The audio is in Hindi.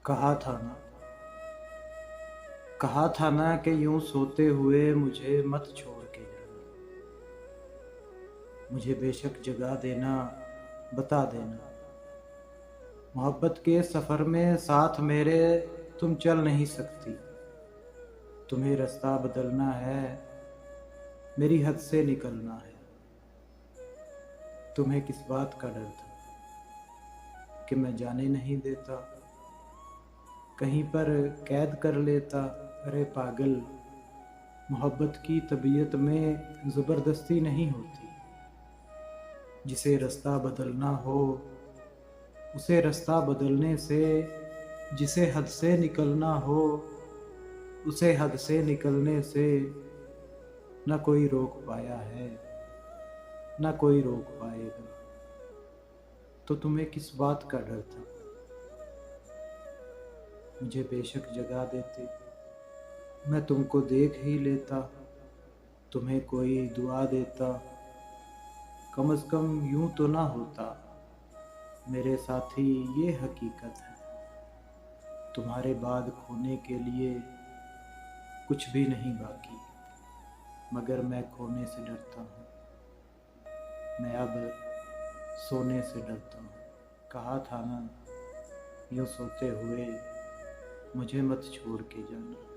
कहा था ना कहा था ना कि यूं सोते हुए मुझे मत छोड़ के जाना। मुझे बेशक जगा देना, बता देना। मोहब्बत के सफ़र में साथ मेरे तुम चल नहीं सकती। तुम्हें रास्ता बदलना है, मेरी हद से निकलना है। तुम्हें किस बात का डर था कि मैं जाने नहीं देता, कहीं पर कैद कर लेता। अरे पागल, मोहब्बत की तबीयत में ज़बरदस्ती नहीं होती। जिसे रास्ता बदलना हो उसे रास्ता बदलने से, जिसे हद से निकलना हो उसे हद से निकलने से न कोई रोक पाया है, न कोई रोक पाएगा। तो तुम्हें किस बात का डर था? मुझे बेशक जगा देते, मैं तुमको देख ही लेता। तुम्हें कोई दुआ देता, कम से कम यूं तो ना होता। मेरे साथी, ये हकीकत है, तुम्हारे बाद खोने के लिए कुछ भी नहीं बाकी। मगर मैं खोने से डरता हूँ, मैं अब सोने से डरता हूँ। कहा था ना, यूं सोते हुए मुझे मत छोड़ के जाना।